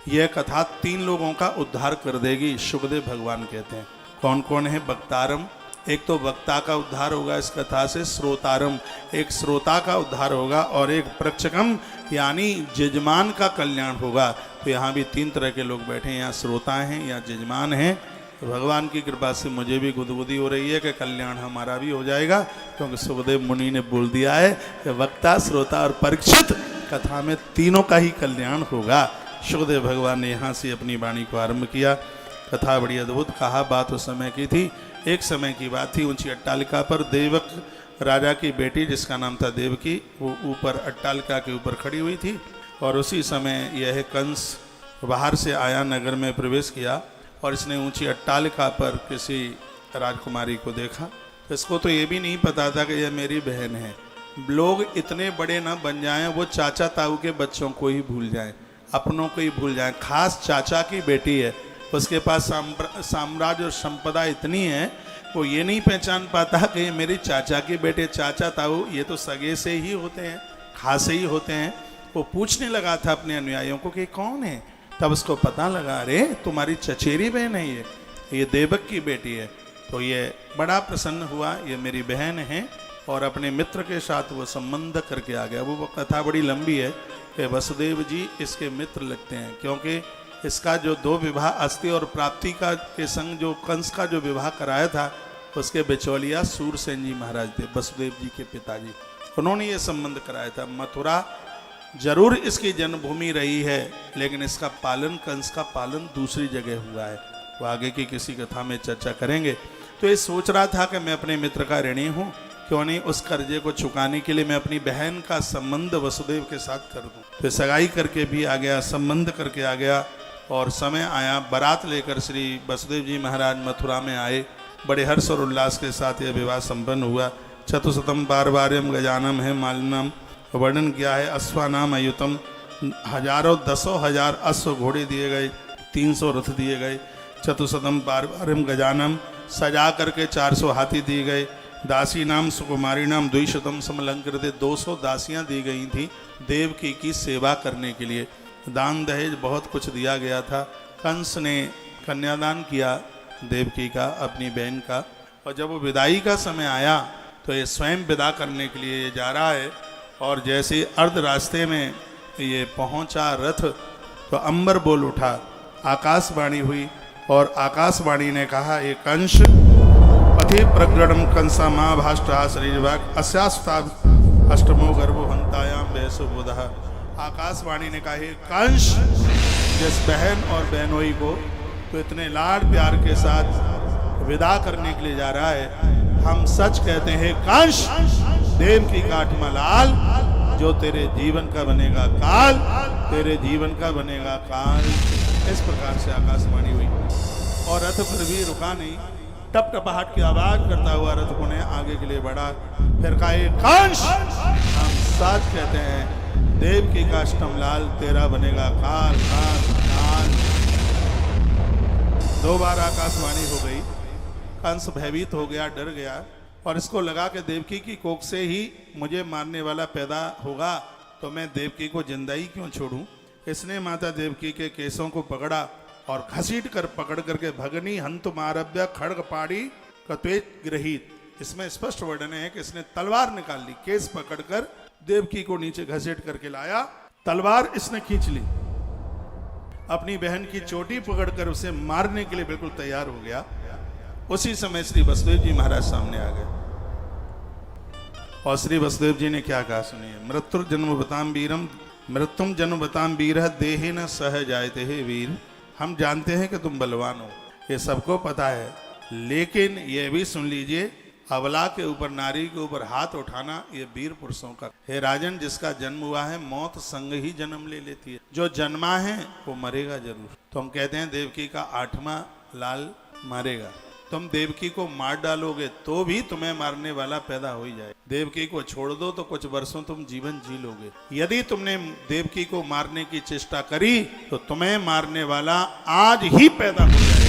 यह कथा 3 लोगों का उद्धार कर देगी, सुखदेव भगवान कहते हैं। कौन कौन है? वक्तारम, एक तो वक्ता का उद्धार होगा इस कथा से। श्रोतारम, एक श्रोता का उद्धार होगा। और एक प्रक्षकम यानी जजमान का कल्याण होगा। तो यहाँ भी 3 तरह के लोग बैठे हैं, यहाँ श्रोता हैं, यहाँ जजमान हैं। भगवान की कृपा से मुझे भी गुदगुदी हो रही है कि कल्याण हमारा भी हो जाएगा, क्योंकि सुखदेव मुनि ने बोल दिया है कि वक्ता, श्रोता और परीक्षित कथा में तीनों का ही कल्याण होगा। सुखदेव भगवान ने यहाँ से अपनी वाणी को आरंभ किया। कथा बड़ी अद्भुत। कहा बात उस समय की थी, एक समय की बात थी। ऊंची अट्टालिका पर देवक राजा की बेटी, जिसका नाम था देवकी, वो ऊपर अट्टालिका के ऊपर खड़ी हुई थी। और उसी समय यह कंस बाहर से आया, नगर में प्रवेश किया और इसने ऊंची अट्टालिका पर किसी राजकुमारी को देखा। इसको तो ये भी नहीं पता था कि यह मेरी बहन है। लोग इतने बड़े ना बन जाएं, वो चाचा ताऊ के बच्चों को ही भूल जाएं, अपनों को ही भूल जाएं। खास चाचा की बेटी है, उसके पास साम्राज्य और संपदा इतनी है, वो ये नहीं पहचान पाता कि ये मेरी चाचा के बेटे। चाचा ताऊ ये तो सगे से ही होते हैं, खास ही होते हैं। वो पूछने लगा था अपने अनुयायियों को कि कौन है। तब उसको पता लगा, अरे तुम्हारी चचेरी बहन है ये देवक की बेटी है। तो ये बड़ा प्रसन्न हुआ, ये मेरी बहन है। और अपने मित्र के साथ वो संबंध करके आ गया। वो कथा बड़ी लंबी है कि वसुदेव जी इसके मित्र लगते हैं, क्योंकि इसका जो 2 विवाह अस्ति और प्राप्ति का के संग जो कंस का जो विवाह कराया था, उसके बिचौलिया सूरसेन जी महाराज थे, वसुदेव जी के पिताजी। उन्होंने ये संबंध कराया था। मथुरा जरूर इसकी जन्मभूमि रही है, लेकिन इसका पालन, कंस का पालन दूसरी जगह हुआ है। वो आगे की किसी कथा में चर्चा करेंगे। तो ये सोच रहा था कि मैं अपने मित्र का ऋणी हूँ, क्यों नहीं उस कर्जे को चुकाने के लिए मैं अपनी बहन का संबंध वसुदेव के साथ कर दूं। तो सगाई करके भी आ गया, संबंध करके आ गया। और समय आया, बारात लेकर श्री वसुदेव जी महाराज मथुरा में आए। बड़े हर्ष और उल्लास के साथ यह विवाह संपन्न हुआ। चतुशतम पारवार्यम गजानम है मालिनम, वर्णन किया है। अश्वानाम अयुतम, हजारों 10,000 अश्व घोड़े दिए गए, 300 रथ दिए गए। चतुशतम पारवार्यम गजानम, सजा करके 400 हाथी दिए गए। दासी नाम सुकुमारी नाम द्विशतम समलंकृत, 200 दासियां दी गई थी देवकी की सेवा करने के लिए। दान दहेज बहुत कुछ दिया गया था। कंस ने कन्यादान किया देवकी का, अपनी बहन का। और जब वो विदाई का समय आया तो ये स्वयं विदा करने के लिए ये जा रहा है। और जैसे अर्ध रास्ते में ये पहुंचा रथ, तो अंबर बोल उठा, आकाशवाणी हुई। और आकाशवाणी ने कहा, ये कंस पथि प्रगृढ़ कंसा माँ भाष्टा शरीरवाक अस्यास्ता अष्टमो गर्भो हंतायाम वैसो बुधा। आकाशवाणी ने कहा, हे कंस, जिस बहन और बहनोई को तो इतने लाड प्यार के साथ विदा करने के लिए जा रहा है, हम सच कहते हैं कंस, देवकी का 8वां लाल, जो तेरे जीवन का बनेगा काल, तेरे जीवन का बनेगा काल। इस प्रकार से आकाशवाणी हुई। और रथ पर भी रुका नहीं, टप टपाहट की आवाज करता हुआ रथ को ने आगे के लिए बढ़ा। फिर कहा, कंस, हम सच कहते हैं देवकी का 8वां लाल तेरा बनेगा काल काल काल। 2 बार आकाशवाणी हो गई। कंस भयभीत हो गया, डर गया। और इसको लगा कि देवकी की कोख से ही मुझे मारने वाला पैदा होगा, तो मैं देवकी को जिंदा ही क्यों छोड़ूं। इसने माता देवकी के केसों को पकड़ा और घसीट कर पकड़ करके भगनी हंतुमारभ्य खड्ग पाड़ी कत्वेत गृहीत। इसमें स्पष्ट वर्णन है कि इसने तलवार निकाल ली, केस पकड़कर देवकी को नीचे घसीट करके लाया, तलवार इसने खींच ली, अपनी बहन की चोटी पकड़कर उसे मारने के लिए बिल्कुल तैयार हो गया। उसी समय श्री वसुदेव जी महाराज सामने आ गए। और श्री वसुदेव जी ने क्या कहा सुनिए। मृत्युर जन्म बताम वीरम, मृत्युम जन्म बताम वीर देहे न सह जायते हे वीर। हम जानते हैं कि तुम बलवान हो, ये सबको पता है, लेकिन ये भी सुन लीजिए, अबला के ऊपर, नारी के ऊपर हाथ उठाना ये वीर पुरुषों का। हे राजन, जिसका जन्म हुआ है मौत संग ही जन्म ले लेती है। जो जन्मा है वो मरेगा जरूर। तो हम कहते हैं देवकी का 8वां लाल मारेगा। तुम देवकी को मार डालोगे तो भी तुम्हें मारने वाला पैदा हो ही जाए। देवकी को छोड़ दो तो कुछ वर्षों तुम जीवन जी लोगे। यदि तुमने देवकी को मारने की चेष्टा करी तो तुम्हें मारने वाला आज ही पैदा हो जाएगा।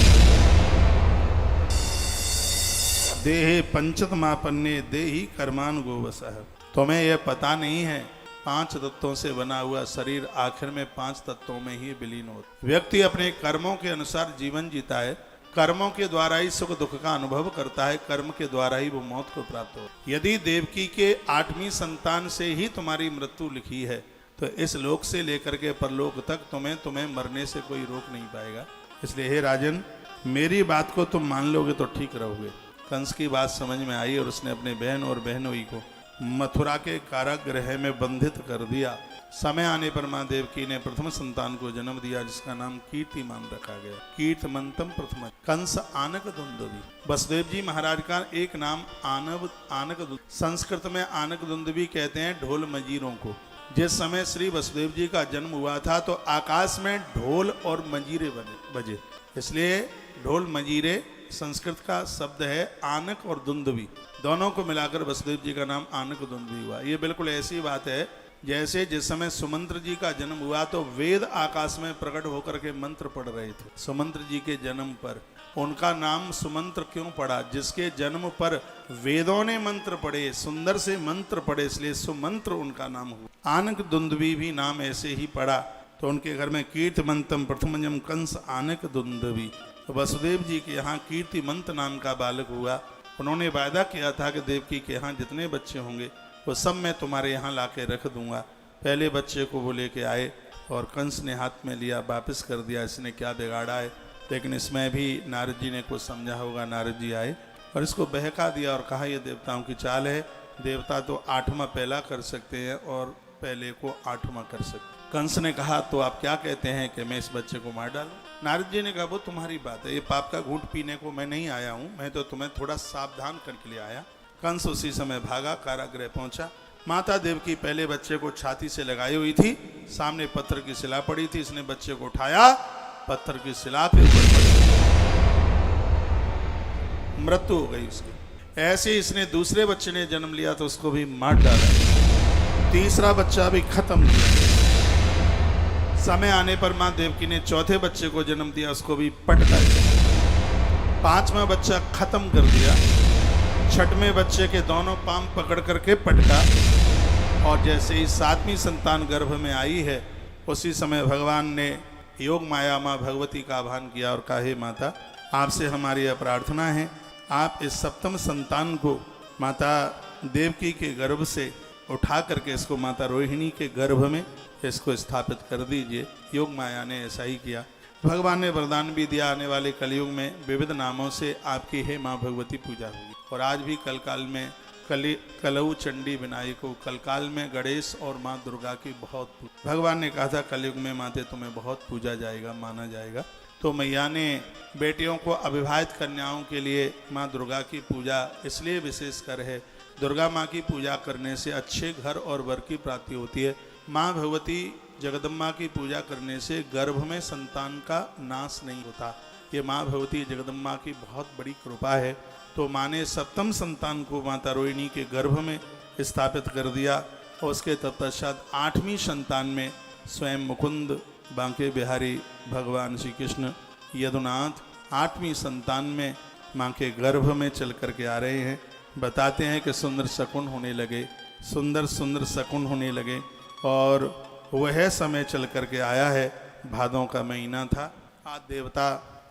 देहे पंचतमापन्ने देही कर्मान गोवसः। तुम्हें यह पता नहीं है 5 तत्वों से बना हुआ शरीर आखिर में 5 तत्वों में ही विलीन होता। व्यक्ति अपने कर्मों के अनुसार जीवन जीता है, कर्मों के द्वारा ही सुख दुख का अनुभव करता है, कर्म के द्वारा ही वो मौत को प्राप्त हो। यदि देवकी के 8वीं संतान से ही तुम्हारी मृत्यु लिखी है तो इस लोक से लेकर के परलोक तक तुम्हें मरने से कोई रोक नहीं पाएगा। इसलिए हे राजन, मेरी बात को तुम मान लोगे तो ठीक रहोगे। कंस की बात समझ में आई और उसने अपने बहन और बहनोई को मथुरा के कारागृह में बंधित कर दिया। समय आने पर मां देवकी ने प्रथम संतान को जन्म दिया जिसका नाम कीर्तिमान रखा गया। कीर्तिमंतम प्रथम कंस आनक दुंदुभी। वसुदेव जी महाराज का एक नाम आनक संस्कृत में आनक दुंदुभी कहते हैं ढोल मजीरों को। जिस समय श्री वसुदेव जी का जन्म हुआ था तो आकाश में ढोल और मंजीरे बजे, इसलिए ढोल मंजीरे संस्कृत का शब्द है। आनक और दुंदुभी दोनों को मिलाकर वसुदेव जी का नाम आनक दुंदुभी हुआ। ये बिल्कुल ऐसी बात है जैसे जिस समय सुमंत्र जी का जन्म हुआ तो वेद आकाश में प्रकट होकर के मंत्र पढ़ रहे थे। सुमंत्र जी के जन्म पर उनका नाम सुमंत्र क्यों पड़ा? जिसके जन्म पर वेदों ने मंत्र पढ़े, सुंदर से मंत्र पढ़े, इसलिए सुमंत्र उनका नाम हुआ। आनक दुंदुभी भी नाम ऐसे ही पड़ा तो उनके घर में कीर्तिमंतम प्रथमजम कंस आनक दुंदुभी। तो वसुदेव जी के यहाँ कीर्तिमंत नाम का बालक हुआ। उन्होंने वायदा किया था कि देवकी के यहाँ जितने बच्चे होंगे वो सब मैं तुम्हारे यहाँ ला के रख दूंगा। पहले बच्चे को वो लेके आए और कंस ने हाथ में लिया, वापस कर दिया। इसने क्या बिगाड़ा है? लेकिन इसमें भी नारद जी ने कुछ समझा होगा। नारद जी आए और इसको बहका दिया और कहा यह देवताओं की चाल है, देवता तो 8वां पहला कर सकते हैं और पहले को 8वां कर सकते। कंस ने कहा तो आप क्या कहते हैं कि मैं इस बच्चे को मार डालूं? नारद जी ने कहा वो तुम्हारी बात है, ये पाप का घूंट पीने को मैं नहीं आया हूँ, मैं तो तुम्हें थोड़ा सावधान करके लिए आया। कंस उसी समय भागा, कारागृह पहुंचा। माता देवकी पहले बच्चे को छाती से लगाई हुई थी, सामने पत्थर की शिला पड़ी थी। इसने बच्चे को उठाया, पत्थर की शिला के ऊपर पड़ी, मृत्यु हो गई उसकी। ऐसे इसने दूसरे बच्चे ने जन्म लिया तो उसको भी मार डाला। तीसरा बच्चा भी खत्म किया। समय आने पर मां देवकी ने चौथे बच्चे को जन्म दिया, उसको भी पटका दिया। 5वां बच्चा खत्म कर दिया। 6वें बच्चे के दोनों पांव पकड़ करके पटका और जैसे ही 7वीं संतान गर्भ में आई है उसी समय भगवान ने योग माया माँ भगवती का आह्वान किया और कहा हे माता, आपसे हमारी यह प्रार्थना है, आप इस 7म संतान को माता देवकी के गर्भ से उठा करके इसको माता रोहिणी के गर्भ में इसको स्थापित कर दीजिए। योग माया ने ऐसा ही किया। भगवान ने वरदान भी दिया, आने वाले कलयुग में विविध नामों से आपकी हे माँ भगवती पूजा होगी। और आज भी कलकाल में कलऊ चंडी विनायको, कलकाल में गणेश और माँ दुर्गा की बहुत पूजा। भगवान ने कहा था कलयुग में माते तुम्हें बहुत पूजा जाएगा, माना जाएगा। तो मैया ने बेटियों को अविवाहित कन्याओं के लिए माँ दुर्गा की पूजा इसलिए विशेष कर है। दुर्गा माँ की पूजा करने से अच्छे घर और वर की प्राप्ति होती है। माँ भगवती जगदम्बा की पूजा करने से गर्भ में संतान का नाश नहीं होता। ये माँ भगवती जगदम्बा की बहुत बड़ी कृपा है। तो माँ ने 7म संतान को माता रोहिणी के गर्भ में स्थापित कर दिया और उसके तत्पश्चात 8वीं संतान में स्वयं मुकुंद बांके बिहारी भगवान श्री कृष्ण यदुनाथ 8वीं संतान में माँ के गर्भ में चल करके आ रहे हैं। बताते हैं कि सुंदर शकुन होने लगे, सुंदर सुंदर शकुन होने लगे और वह समय चल करके आया है। भादों का महीना था। आज देवता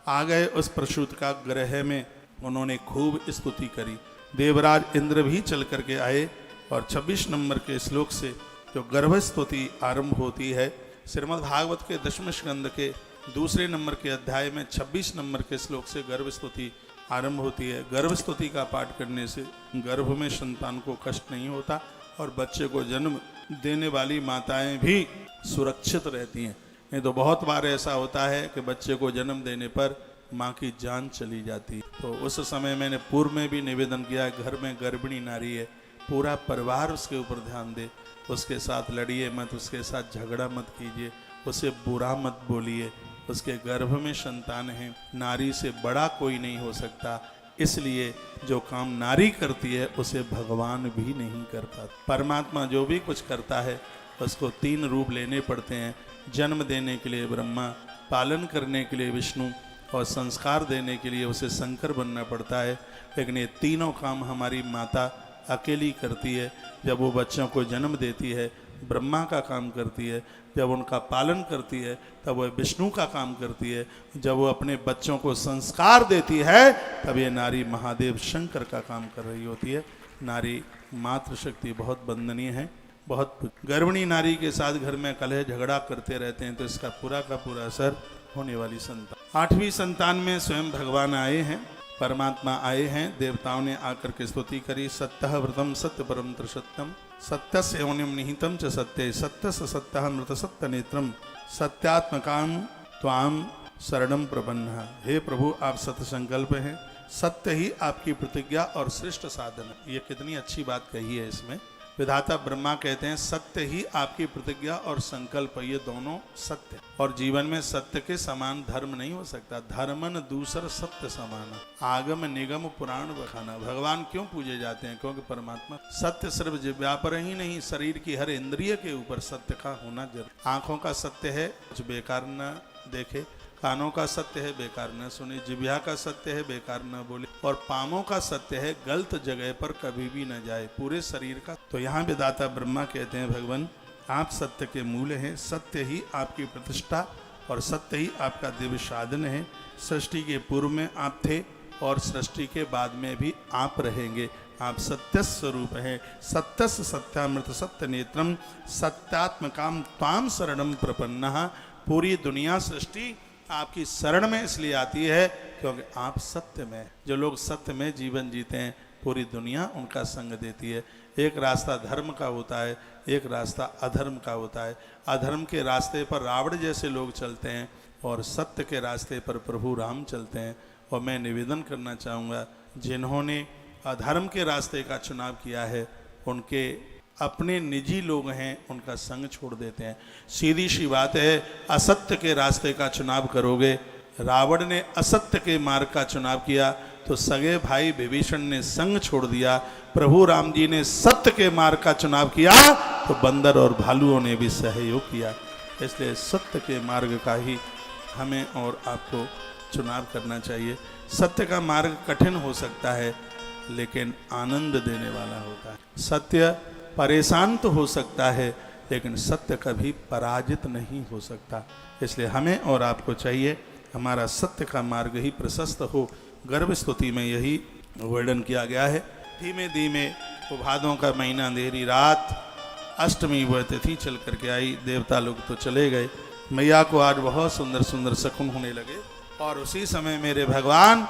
आ गए उस प्रसूत का ग्रह में, उन्होंने खूब स्तुति करी। देवराज इंद्र भी चल करके आए और 26 नंबर के श्लोक से जो गर्भ स्तुति आरंभ होती है, श्रीमद् भागवत के 10वें स्कंद के दूसरे नंबर के अध्याय में 26 नंबर के श्लोक से गर्भ स्तुति आरंभ होती है। गर्भ स्तुति का पाठ करने से गर्भ में संतान को कष्ट नहीं होता और बच्चे को जन्म देने वाली माताएं भी सुरक्षित रहती हैं। नहीं तो बहुत बार ऐसा होता है कि बच्चे को जन्म देने पर माँ की जान चली जाती है। तो उस समय मैंने पूर्व में भी निवेदन किया, घर में गर्भिणी नारी है, पूरा परिवार उसके ऊपर ध्यान दे, उसके साथ लड़िए मत, उसके साथ झगड़ा मत कीजिए, उसे बुरा मत बोलिए। उसके गर्भ में संतान है, नारी से बड़ा कोई नहीं हो सकता। इसलिए जो काम नारी करती है उसे भगवान भी नहीं कर पाता। परमात्मा जो भी कुछ करता है उसको 3 रूप लेने पड़ते हैं। जन्म देने के लिए ब्रह्मा, पालन करने के लिए विष्णु और संस्कार देने के लिए उसे शंकर बनना पड़ता है। लेकिन ये तीनों काम हमारी माता अकेली करती है। जब वो बच्चों को जन्म देती है, ब्रह्मा का काम करती है, जब उनका पालन करती है तब वह विष्णु का काम करती है, जब वो अपने बच्चों को संस्कार देती है तब ये नारी महादेव शंकर का काम कर रही होती है। नारी मातृशक्ति बहुत वंदनीय है, बहुत। गर्भिणी नारी के साथ घर में कलह झगड़ा करते रहते हैं तो इसका पूरा का पूरा असर होने वाली संतान। 8वीं संतान में स्वयं भगवान आए हैं, परमात्मा आए हैं। देवताओं ने आकर के स्तुति करी, सत्यः व्रतम सत्य परम त्रिसत्यम सत्यस्य योनिम निहितम च सत्ये सत्यस्य सत्यः मृत सत्य नेत्रम सत्यात्मकाम त्वाम शरणम प्रपन्नः। हे प्रभु, आप सत्य संकल्प हैं, सत्य ही आपकी प्रतिज्ञा और श्रेष्ठ साधन है। ये कितनी अच्छी बात कही है इसमें। विधाता ब्रह्मा कहते हैं सत्य ही आपकी प्रतिज्ञा और संकल्प, ये दोनों सत्य। और जीवन में सत्य के समान धर्म नहीं हो सकता। धर्मन दूसर सत्य समान, आगम निगम पुराण बखाना। भगवान क्यों पूजे जाते हैं? क्योंकि परमात्मा सत्य सिर्फ जिह्वा पर ही नहीं, शरीर की हर इंद्रिय के ऊपर सत्य का होना जरूर। आंखों का सत्य है कुछ बेकार न देखे, कानों का सत्य है बेकार न सुने, जिह्वा का सत्य है बेकार न बोले, और पांवों का सत्य है गलत जगह पर कभी भी न जाए, पूरे शरीर का। तो यहाँ विधाता ब्रह्मा कहते हैं भगवान आप सत्य के मूल हैं, सत्य ही आपकी प्रतिष्ठा और सत्य ही आपका दिव्य साधन है। सृष्टि के पूर्व में आप थे और सृष्टि के बाद में भी आप रहेंगे। आप सत्य स्वरूप हैं। सत्यस्य सत्यामृत सत्य नेत्रम सत्यात्मकाम त्वाम शरणम प्रपन्नः। पूरी दुनिया सृष्टि आपकी शरण में इसलिए आती है क्योंकि आप सत्य में। जो लोग सत्य में जीवन जीते हैं पूरी दुनिया उनका संग देती है। एक रास्ता धर्म का होता है, एक रास्ता अधर्म का होता है। अधर्म के रास्ते पर रावण जैसे लोग चलते हैं और सत्य के रास्ते पर प्रभु राम चलते हैं। और मैं निवेदन करना चाहूँगा जिन्होंने अधर्म के रास्ते का चुनाव किया है उनके अपने निजी लोग हैं उनका संग छोड़ देते हैं। सीधी सी बात है, असत्य के रास्ते का चुनाव करोगे। रावण ने असत्य के मार्ग का चुनाव किया तो सगे भाई विभीषण ने संग छोड़ दिया। प्रभु राम जी ने सत्य के मार्ग का चुनाव किया तो बंदर और भालुओं ने भी सहयोग किया। इसलिए सत्य के मार्ग का ही हमें और आपको चुनाव करना चाहिए। सत्य का मार्ग कठिन हो सकता है लेकिन आनंद देने वाला होता है। सत्य परेशान तो हो सकता है लेकिन सत्य कभी पराजित नहीं हो सकता। इसलिए हमें और आपको चाहिए हमारा सत्य का मार्ग ही प्रशस्त हो। गर्भ स्तुति में यही वर्णन किया गया है। धीमे धीमे वो भादों का महीना, अंधेरी रात, अष्टमी वह तिथि चल करके आई। देवता लोग तो चले गए। मैया को आज बहुत सुंदर सुंदर शकुन होने लगे और उसी समय मेरे भगवान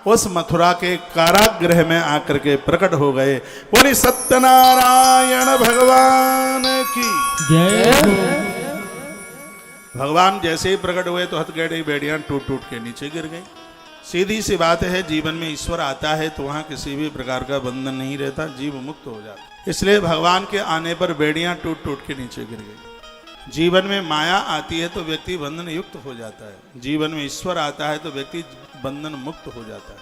उस मथुरा के कारागृह में आकर के प्रकट हो गए। बोली सत्यनारायण भगवान की जय। भगवान जैसे ही प्रकट हुए तो हथकड़ी बेड़ियां टूट टूट के नीचे गिर गई। सीधी सी बात है, जीवन में ईश्वर आता है तो वहां किसी भी प्रकार का बंधन नहीं रहता, जीव मुक्त हो जाता। इसलिए भगवान के आने पर बेड़ियां टूट टूट के नीचे गिर गई। जीवन में माया आती है तो व्यक्ति बंधन युक्त हो जाता है, जीवन में ईश्वर आता है तो व्यक्ति बंधन मुक्त हो जाता है।